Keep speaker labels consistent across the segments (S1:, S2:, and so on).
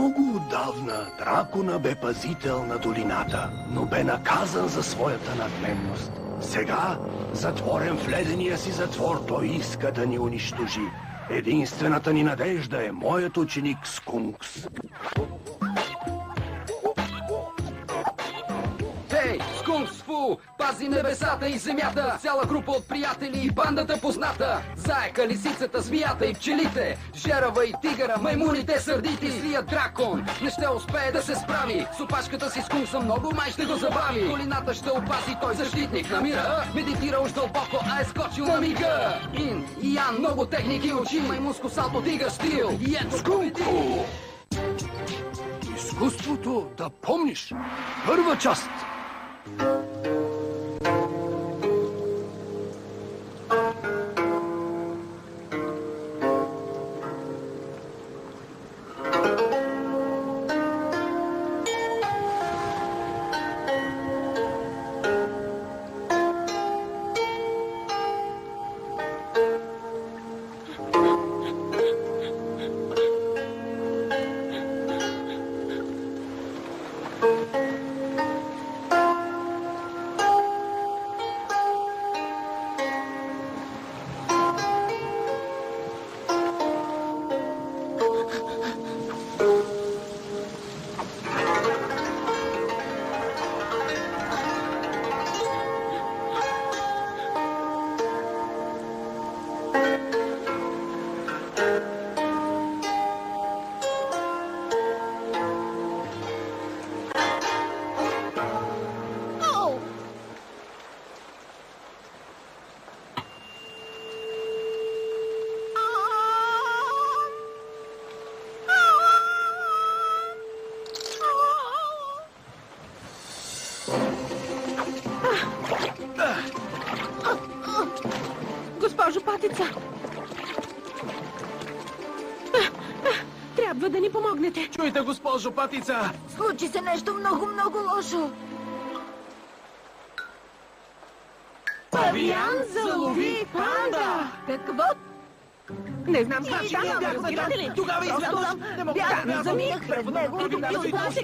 S1: Много отдавна дракона бе пазител на долината, но бе наказан за своята надменност. Сега, затворен в ледения си затвор, той иска да ни унищожи. Единствената ни надежда е моят ученик Скункс.
S2: Ей, Скункс Фу, пази небесата и земята, цяла група от приятели и бандата позната. Заека, лисицата, змията и пчелите, жерава и тигъра, маймуните сърдити. Злият дракон не ще успее да се справи с опашката си. Скункса много май ще го забави. Долината ще опази, той защитник на мира. Медитира уж дълбоко, а е скочил на мига. Ин и Ян, много техники учи, маймунско салто, тигър стил. И ето
S1: Скунку! Изкуството да помниш. Първа част.
S3: Госпожо Патица! Трябва да ни помогнете.
S4: Чуйте, госпожо Патица!
S5: Случи се нещо много лошо.
S3: Павиан залови панда!
S5: Какво?
S3: Не знам как стана, разбирате ли?
S4: Тогава изведнъж не мога
S5: Бях заминах пред него.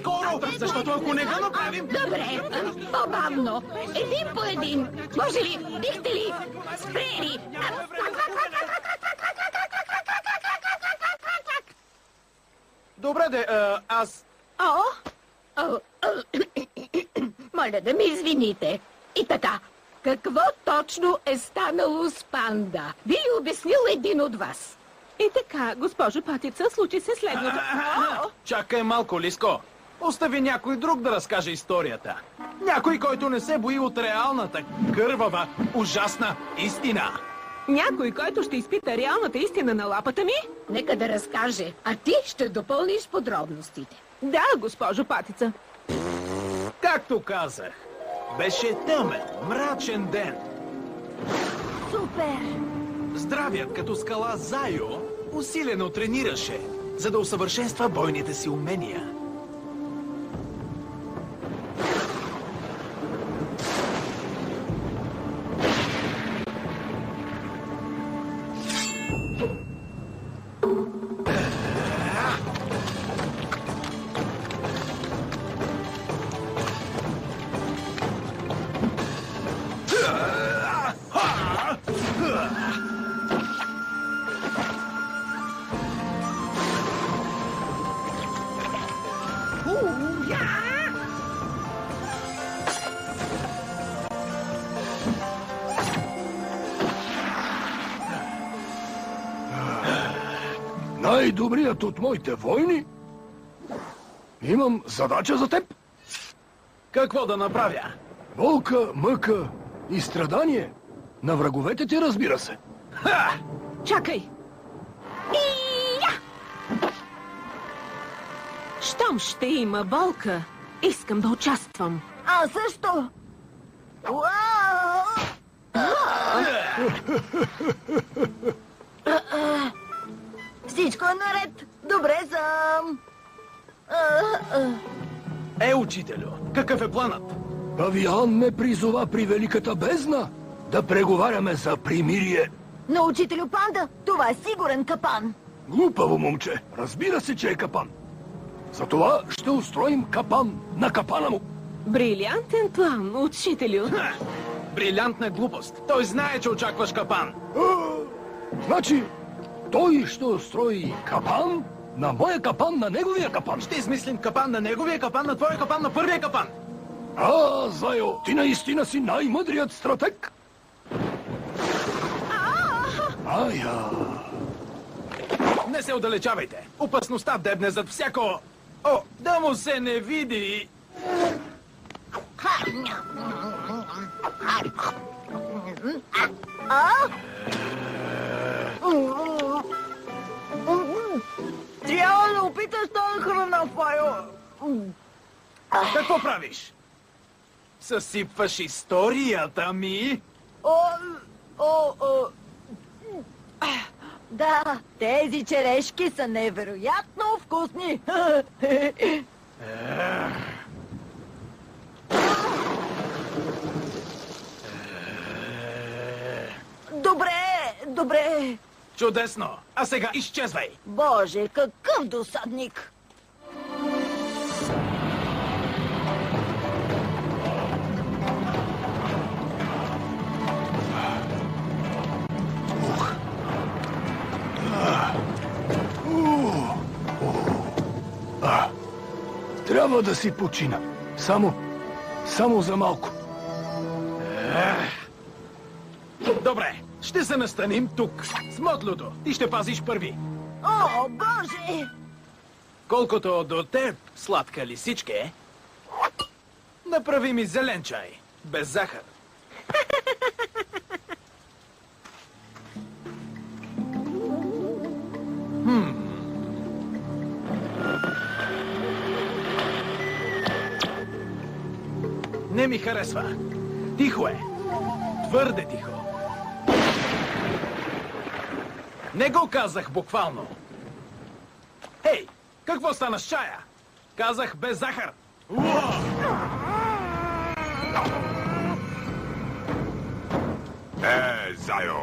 S4: скоро, защото ако не го направим...
S5: Добре, по-бавно. Един по един. Може ли? Бихте ли? Спрели!
S4: Добре, аз...
S5: Моля да ми извините. И така, какво точно е станало с панда? Би ли обяснил един от вас?
S3: И така, госпожо Патица, случи се следното.
S4: Чакай малко, Лиско. Остави някой друг да разкаже историята. Някой, който не се бои от реалната, кървава, ужасна истина.
S3: Някой, който ще изпита реалната истина на лапата ми?
S5: Нека да разкаже, а ти ще допълниш подробностите.
S3: Да, госпожо Патица.
S4: Както казах, беше тъмен, мрачен ден.
S5: Супер!
S4: Здравият като скала Зайо усилено тренираше, за да усъвършенства бойните си умения.
S1: Най-добрият от моите войни? Имам задача за теб.
S4: Какво да направя?
S1: Болка, мъка и страдание. На враговете ти, разбира се.
S4: Ха!
S3: Чакай! Щом ще има болка, искам да участвам.
S5: Аз също! Уау! Всичко е наред. Добре съм.
S4: Учителю, какъв е планът?
S1: Павиан ме призова при Великата бездна да преговаряме за примирие.
S5: Но, учителю Панда, това е сигурен капан.
S1: Глупаво момче. Разбира се, че е капан. Затова ще устроим капан на капана му.
S3: Брилянтен план, учителю.
S4: Ха! Брилянтна глупост. Той знае, че очакваш капан.
S1: Значи, той ще устрои капан на моя капан, на неговия капан.
S4: Ще измислим капан на неговия капан, на твоя капан, на първия капан.
S1: Зайо, ти наистина си най-мъдрият стратег.
S4: Не се отдалечавайте. Опасността дебне зад всяко... О, да му се не види.
S6: Трябва да опиташ тази храна, Файо.
S4: Какво правиш? Съсипваш историята ми?
S6: Да, тези черешки са невероятно вкусни. Добре.
S4: Чудесно. А сега изчезвай.
S6: Боже, какъв досадник.
S1: Трябва да си почина. Само за малко.
S4: Добре, ще се настаним тук. С Мотлото. Ти ще пазиш първи.
S6: О, Боже!
S4: Колкото до теб, сладка лисичке, направи ми зелен чай. Без захар. Не ми харесва. Тихо е. Твърде тихо. Не го казах буквално. Хей, какво стана с чая? Казах без захар.
S7: Зайо,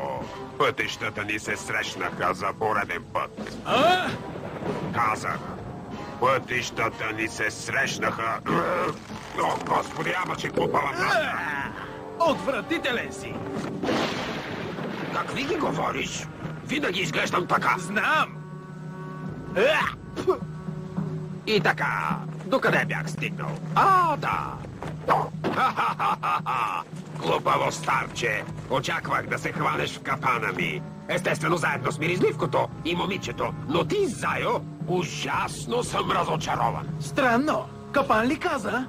S7: пътищата ни се срещнаха за пореден път.
S4: А?
S7: Казах, пътищата ни се срещнаха... О, господи, ама че купала нас!
S4: Отвратителен си!
S7: Какви ги говориш? Винаги изглеждам така.
S4: Знам!
S7: И така, докъде бях стигнал? Да! Ха-ха-ха-ха! Глупаво старче! Очаквах да се хванеш в капана ми. Естествено, заедно с миризливкото и момичето. Но ти, Зайо, ужасно съм разочарован.
S4: Странно. Капан ли каза?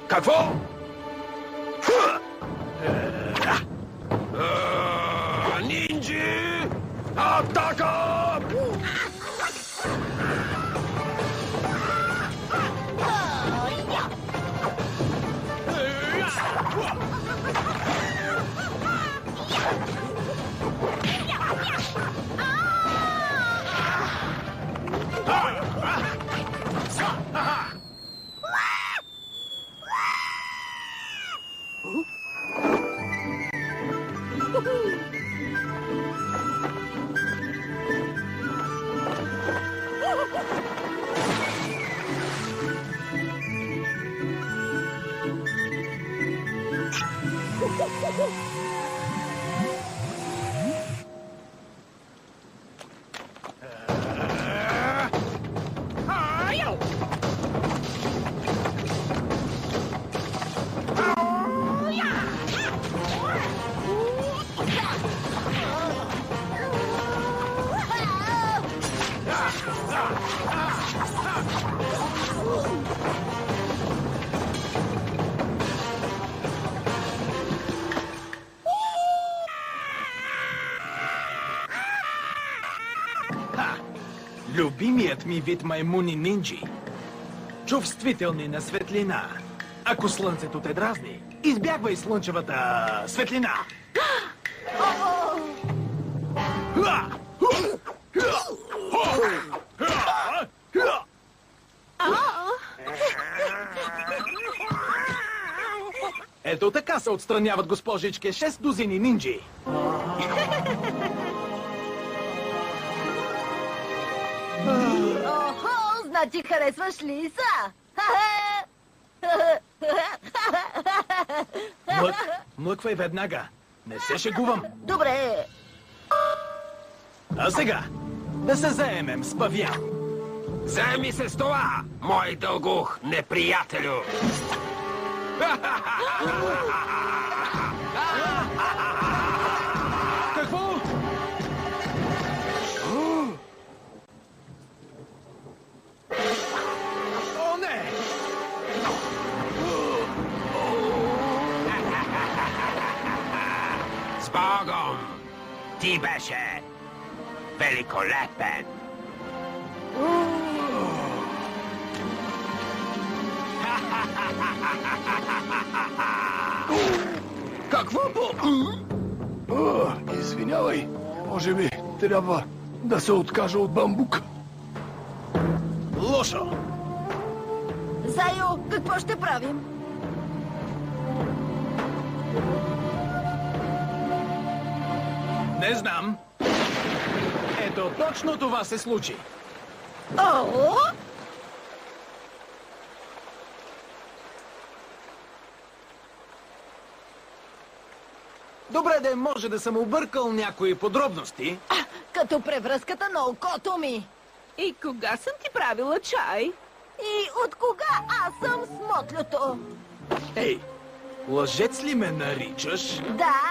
S7: Какво? Нинджи! Атака!
S4: Любимият ми вид маймуни нинджи. Чувствителни на светлина. Ако слънцето те дразни, избягвай слънчевата светлина. Ето така се отстраняват, госпожичке, 6 дузини нинджи.
S6: Значи харесваш Лиса?
S4: Млъквай веднага. Не се шегувам.
S6: Добре.
S4: А сега да се заемем с Павиан.
S7: Заеми се с това, мой дългух неприятелю!
S4: Какво? О, не!
S7: С Богом! Ти беше великолепен!
S1: Какво извинявай. Може би трябва да се откажа от бамбук.
S4: Лошо!
S6: Зайо, какво ще правим?
S4: Не знам. Ето, точно това се случи.
S5: О!
S4: Добре де, може да съм объркал някои подробности.
S6: Като превръзката на окото ми.
S3: И кога съм ти правила чай?
S6: И от кога аз съм смотлюто?
S4: Ей, лъжец ли ме наричаш?
S6: Да,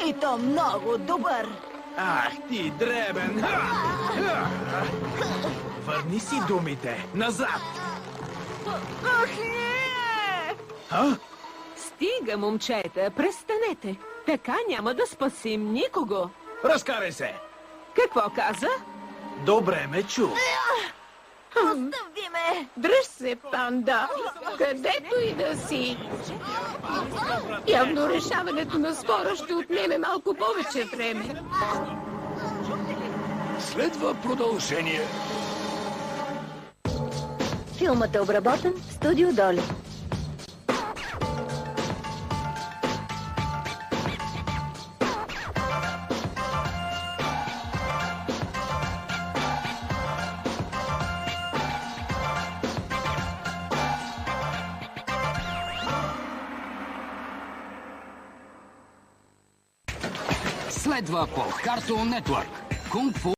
S6: и то много добър.
S4: Ах, ти дребен! Върни си думите! Назад!
S6: Ах, не!
S4: А?
S3: Стига, момчета, престанете. Така няма да спасим никого.
S4: Разкарай се!
S3: Какво каза?
S4: Добре ме чу.
S6: Остави ме!
S5: Дръж се, панда, където и да си. Явно решаването на спора ще отнеме малко повече време.
S1: Следва продължение.
S6: Филмът е обработен в студио Доли.
S2: Следва по Cartoon Network. Кунг Фу